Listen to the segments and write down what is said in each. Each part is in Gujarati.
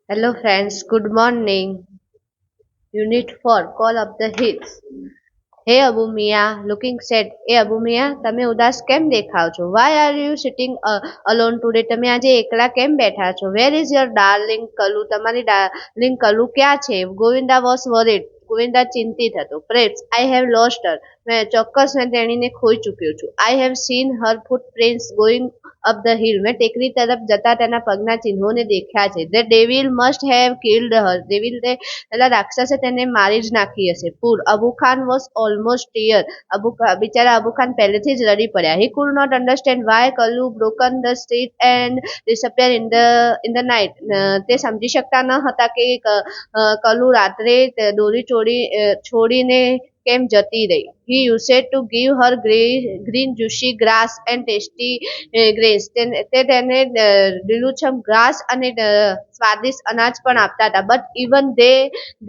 Hello friends, good morning. Unit 4, Call of the Hills. Hey Abu Mia, looking sad. Hey Abu Mia, તમે ઉદાસ કેમ દેખાવ છો? Why are you sitting alone today? તમે આજે એકલા કેમ બેઠા છો? Where is your darling કલુ? તમારી darling કલુ ક્યાં છે? Govinda was worried. ગોવિંદા ચિંતિત હતો. Perhaps I have lost her. ચોક્કસ મેં તેણીને ખોઈ ચૂક્યો છું. I have seen her footprints going up the hill. મેં ટેકરી તરફ જતા તેના પગના ચિહ્નોને દેખ્યા છે. The devil must have killed her. પેલા રાક્ષસે તેને મારી જ નાખી હશે. પૂર Abu Khan was almost tear. બિચારા અબુ ખાન પહેલેથી જ રડી પડ્યા. He could not understand why Kalu broken the street and disappeared in the night. તે સમજી શકતા ન હતા કે કલુ રાત્રે દોરી છોડીને કેમ જતી રહી. He used to give her green juicy grass and tasty grains. તે તેને લીલુંછમ ઘાસ અને સ્વાદિષ્ટ અનાજ પણ આપતા હતા. But even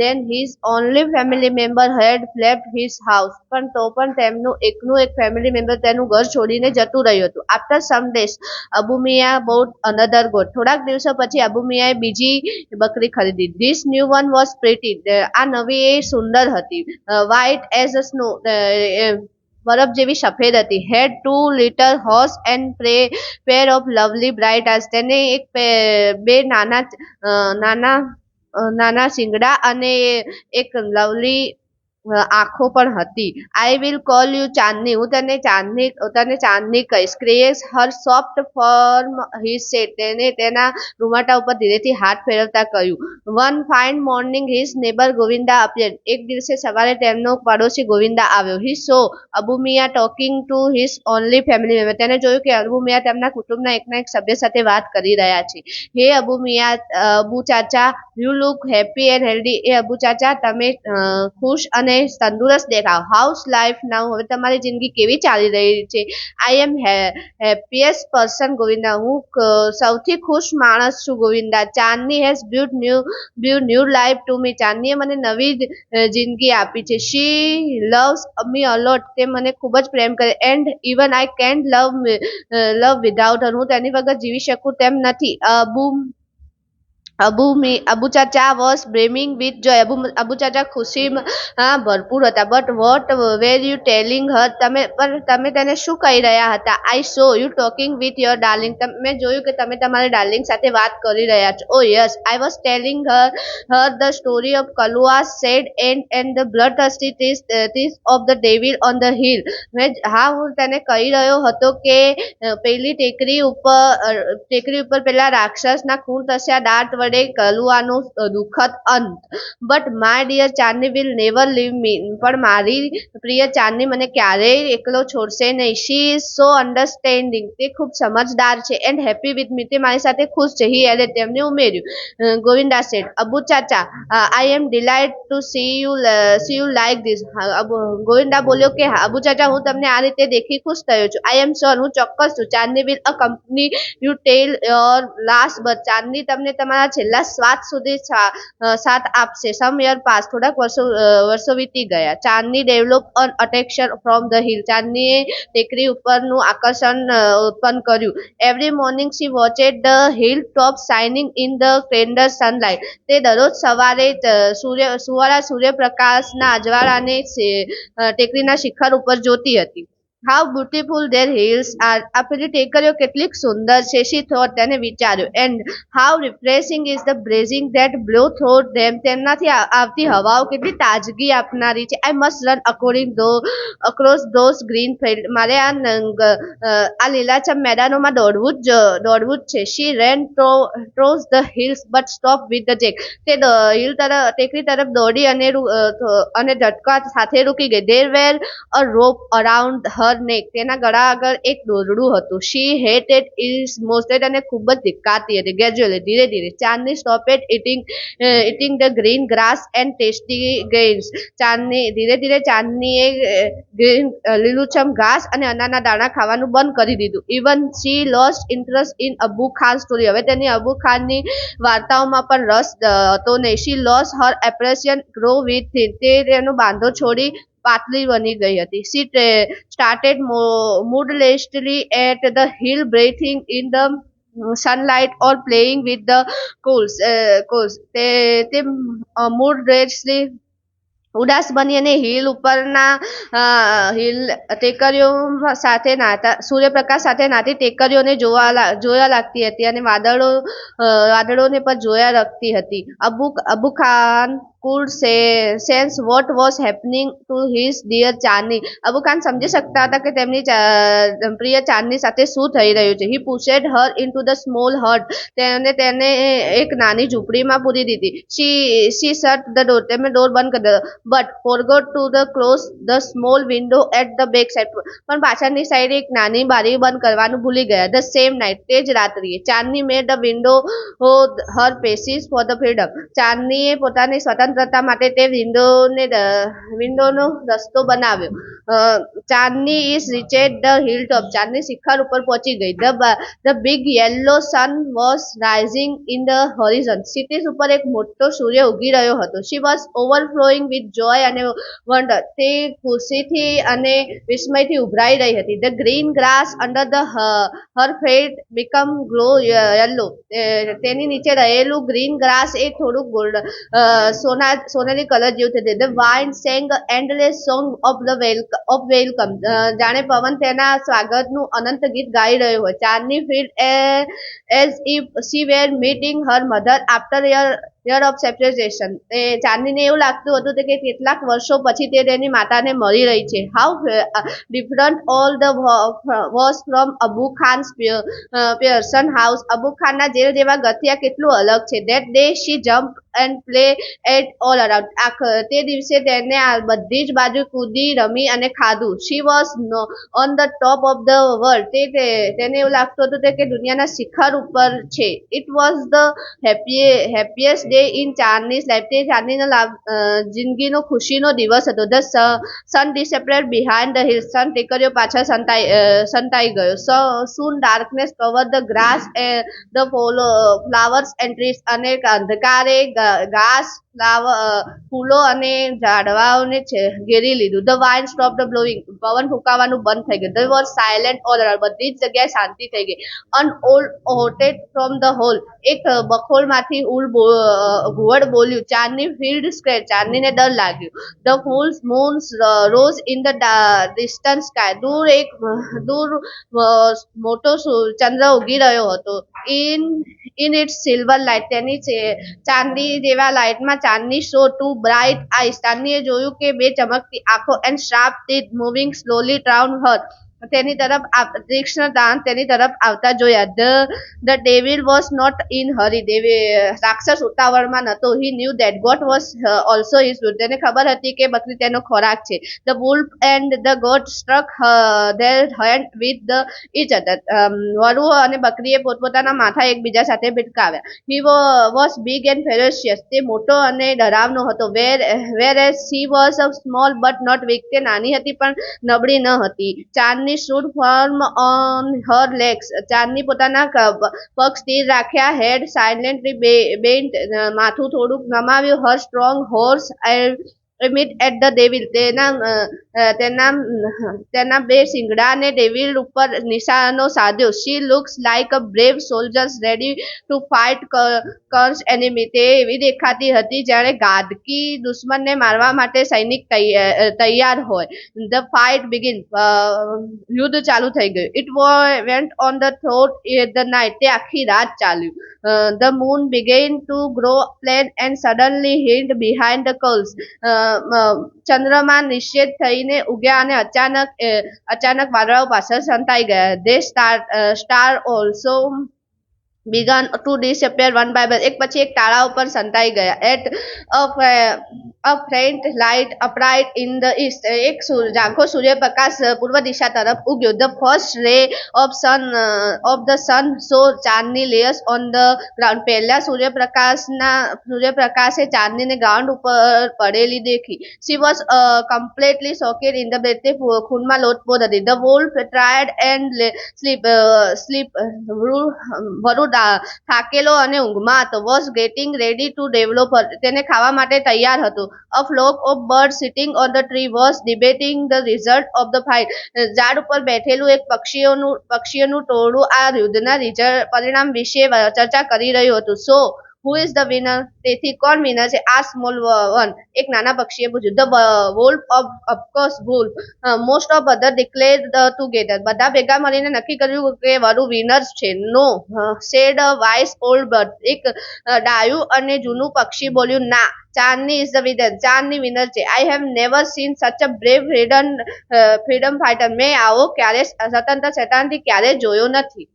then his only family member had left his house. પણ તેમનું એકનું એક ફેમિલી મેમ્બર તેનું ઘર છોડીને જતું રહ્યું હતું. After some days, અબુ મિયા bought another goat. થોડાક દિવસો પછી અબુ મિયાએ બીજી બકરી ખરીદી. This new one was pretty. આ નવી એ સુંદર હતી. White as a snow. બરફ જેવી સફેદ હતી. Had two little horse and pair of lovely bright eyes. તેને બે નાના શિંગડા અને એક લવલી આંખો પણ હતી. I will call you Chandni. હું તને ચાંદની કહીશ. Caress her soft form he said. તેને તેના રૂવાટા ઉપર ધીરેથી હાથ ફેરવતા કહ્યું. One fine morning his neighbour Govinda appeared. એક દિવસે સવારે તેમનો પડોશી ગોવિંદા આવ્યો. He saw Abu Miya talking to his only family member. તેને જોયું કે અબુ મિયા તેમના કુટુંબના એકના એક સભ્ય સાથે વાત કરી રહ્યા છે. Hey Abu Chacha, you look happy and healthy. એ અબુ ચાચા, તમે ખુશ અને તંદુરસ્ત દેખાવ. How's life now. હવે તમારી જિંદગી કેવી ચાલી રહી છે? I am happiest person Govinda. હું સૌથી ખુશ માણસ છું ગોવિંદા. ચાંદની હેઝ બ્યુ ન્યૂ લાઈફ ટુ મી. ચાંદનીએ મને નવી જિંદગી આપી છે. She loves me a lot. તે મને ખૂબ જ પ્રેમ કરે. And even I can't love without હર. હું તેની વગર જીવી શકું તેમ નથી. Abu Chacha was brimming with joy. Abu Chacha ખુશીમાં ભરપૂર હતા. But what were you telling her. તમે તેને શું કહી રહ્યા હતા? I saw you talking with your darling. મેં જોયું કે તમે તમારી ડાર્લિંગ સાથે વાત કરી રહ્યા છો. Oh yes, I was telling her the story of Kalua's sad end the bloodthirsty thief of the devil on the hill. હું તેને કહી રહ્યો હતો કે પેલી ટેકરી ઉપર પેલા રાક્ષસના ખૂન તસ્યા દાંત વડે કલુઆનું દુઃખદ અંત. But my dear Chandni will never leave me. પણ મારી પ્રિય ચાંદની મને ક્યારેય એકલો છોડશે નહીં. She is so understanding. તે ખૂબ સમજદાર છે. And happy with me. તે મારી સાથે ખુશ છે. He added. તેમને ઉમેર્યું. Govinda said Abu Chacha, I am delight to see you like this. Govinda બોલ્યો કે અબુ ચાચા, હું તમને આ રીતે દેખી ખુશ થયો છું. I am sure. હું ચોક્કસ છું. Chandni will accompany you till your last breath. Chandni તમને તમારા છેલ્લા શ્વાસ સુધી સાથ આપશે. Some year pass. થોડાક વર્ષો વીતી ગયા. Chandni develop an attraction from the hill. ચાંદનીએ ટેકરી ઉપરનું આકર્ષણ ઉત્પન્ન કર્યું. Every morning she watched the hill top shining in the splendour sunlight. તે દરરોજ સવારે સુવાળા સૂર્યપ્રકાશના અજવાળાને ટેકરીના શિખર ઉપર જોતી હતી. How beautiful there hills are. આ પેલી ટેકરીઓ કેટલીક સુંદર છે. She thought. તેને વિચાર્યું. And how refreshing is the breeze that blow through them. તેમનાથી આવતી હવાઓ કેટલી તાજગી આપનારી છે. I must run across those green field. મારે આ લીલાછમ મેદાનોમાં દોડવું જ છે. She ran towards the hills but stop with the jerk. તે ટેકરી તરફ દોડી અને ઝટકા સાથે રૂકી ગઈ. There were a rope around હર નેક. તેના ગળા આગળ એક દોરડું હતું. She hated it most. તેને ખૂબ જ ધિક્કારતી હતી. ગ્રેજ્યુઅલી, ધીરે ધીરે, Chandni stopped eating the green grass and tasty grains. ધીરે ધીરે ચાંદનીએ લીલુંછમ ઘાસ અને અનાના દાણા ખાવાનું બંધ કરી દીધું. Even she lost interest in Abu Khan story. હવે તેની અબુ ખાનની વાર્તાઓમાં પણ રસ હતો નહીં. She lost her appreciation grow with him. તે તેનો બાંધો છોડી પાતળી બની ગઈ હતી. She started moodlessly at the hill, breathing in the sunlight or playing with the coals. તે mood rarely ઉદાસ બની અને હિલ ઉપરના હિલ ટેકરીઓ સાથે નાતા સૂર્યપ્રકાશ સાથે નાતી ટેકરીઓને જોયા લાગતી હતી અને વાદળોને પણ જોયા રાખતી હતી. Abu Khan could sense what was happening to his dear ચાંદની. અબુ ખાન સમજી શકતા હતા કે તેમની પ્રિય ચાંદની સાથે શું થઈ રહ્યું છે. He pushed her into the small hut. તેને એક નાની ઝૂંપડીમાં પૂરી દીધી. She shut the door. તેમણે ડોર બંધ કરી દીધો. But forgot to close the small window at the back side. પણ પાછળની સાઈડ એક નાની બારી બંધ કરવાનું ભૂલી ગયા. The same night. તે જ રાત્રિએ ચાંદની made the window her passage for the freedom. ચાંદનીએ પોતાની સ્વતંત્રતા માટે તે વિન્ડોનો રસ્તો બનાવ્યો. ચાંદની is reached the hilltop. ચાંદની શિખર ઉપર પહોંચી ગઈ. The big yellow sun was rising in the horizon. ક્ષિતિજ ઉપર એક મોટો સૂર્ય ઉગી રહ્યો હતો. She was overflowing with joy અને wonder. તે ખુશીથી અને વિસ્મયથી ઉભરાઈ રહી હતી. The green grass under her feet become glow yellow. તેની નીચે રહેલું ગ્રીન ગ્રાસ એ થોડુંક સોનેરી કલર જેવું થઈ ગયું. The wind sang endless song of welcome. જાણે પવન તેના સ્વાગતનું અનંત ગીત ગાઈ રહ્યો હોય. ચાંદની felt as if she were meeting her mother after year of separation. ચાંદનીને એવું લાગતું હતું કે કેટલાક વર્ષો પછી તે તેની માતાને મળી રહી છે. How different all the was from Abu ખાન's Pearson house. Abu ખાનના જેલ જેવા ઘરથી આ કેટલું અલગ છે. That day she jumped and play at all around. તે દિવસે તેને આ બધી જ બાજુ કૂદી રમી અને ખાધું. She was on the top of the world. તેને એવું લાગતું હતું કે દુનિયાના શિખર ઉપર છે. It was the happiest day in ચાંદની's life. તે ચાંદનીના જિંદગીનો ખુશીનો દિવસ હતો. The sun disappeared behind the hills. sun ટેકરીઓ પાછળ સંતાઈ ગયો. Soon darkness covered the grass and the flowers and trees. અને અંધકારે ઘાસ ફૂલો અને ઝાડવાઓને ઘેરી લીધું. The wind stopped blowing. પવન ફૂંકાવાનું બંધ થઈ ગયું. They were silent all around. બધી જ જગ્યાએ શાંતિ થઈ ગઈ. An owl hooted from the hole. એક બખોલમાંથી ઘુવડ બોલ્યું. ચાંદની felt scared. ચાંદનીને ડર લાગ્યો. The full moon rose in the distant sky. દૂર મોટો ચંદ્ર ઉગી રહ્યો હતો. In its silver light. તેની ચાંદી જેવા લાઇટમાં ચાંદની saw two bright eyes. ચાંદનીએ જોયું કે બે ચમકતી આંખો and sharp teeth moving slowly round her. તેની તરફ તીક્ષ્ણ દાંત તેની તરફ આવતા જોયા. The devil was not in hurry. રાક્ષસ ઉતાવળમાં નહોતો. He knew that goat was also his food. તેને ખબર હતી કે બકરી તેનો ખોરાક છે. The wolf and the goat struck their hand with each other. વરુ અને બકરીએ પોતપોતાના માથા એકબીજા સાથે ભટકાવ્યા. He was big and ferocious. તે મોટો અને ડરાવનો હતો. Whereas she was small but not weak. તે નાની હતી પણ નબળી ન હતી. ચાંદની stood firm on her legs. ચાંદની પોતાના પગ સ્થિર રાખ્યા. Head silently bent. માથું થોડુંક નમાવ્યું. Her strong horse aimed at the devil. તેના બે શિંગડાને ડેવિલ ઉપર નિશાનો સાધ્યો. She looks like a brave soldier ready to fight cursed enemy. તે એવી દેખાતી હતી જાણે ગાદકી દુશ્મનને મારવા માટે સૈનિક તૈયાર હોય. The fight began. યુદ્ધ ચાલુ થઈ ગયું. It went on the throughout the night. તે આખી રાત ચાલ્યું. The moon began to grow plain and suddenly hid behind the clouds. ચંદ્રમા નિશ્ચિત થઈને ઉગ્યા અને અચાનક વાદળાઓ પાછળ સંતાઈ ગયા. They star also began to disappear one by one. એક પછી એક તારાઓ પર સંતાઈ ગયા. At a faint light upright in the east. એક ઝાંખો સૂર્યપ્રકાશ પૂર્વ દિશા તરફ ઉગ્યો. The first ray of the sun saw Chandni layers on the ground. પહેલા સૂર્યપ્રકાશે ચાંદનીને ગ્રાઉન્ડ ઉપર પડેલી દેખી. She was completely soaked in the blood. તે ખૂનમાં લોથપોથ હતી. The wolf tried and sleep. વરુ થાકેલો અને ઊંઘમાં હતો. Was getting ready to develop. તેને ખાવા માટે તૈયાર હતું. A flock of bird sitting on the tree was debating the result of the fight. ઝાડ ઉપર બેઠેલું એક પક્ષીઓનું ટોળું આ યુદ્ધના પરિણામ વિશે ચર્ચા કરી રહ્યું હતું. સો હુ ઇઝ ધ વિનર? તેથી કોણ વિનર છે? આ સ્મોલ વન, એક નાના પક્ષીએ પૂછ્યું. The wolf of course wolf. Most of other declared together. બધા ભેગા મળીને નક્કી કર્યું કે વરુ વિનર છે. No, said a wise old bird. એક ડાયું અને જૂનું પક્ષી બોલ્યું. ના, Chandni is the winner. Chandni winner છે. આઈ હેવ નેવર સીન સચ અ બ્રેવ ફ્રીડમ ફાઇટર. મેં આવો ક્યારે સ્વતંત્ર સેનાની ક્યારે જોયો નથી.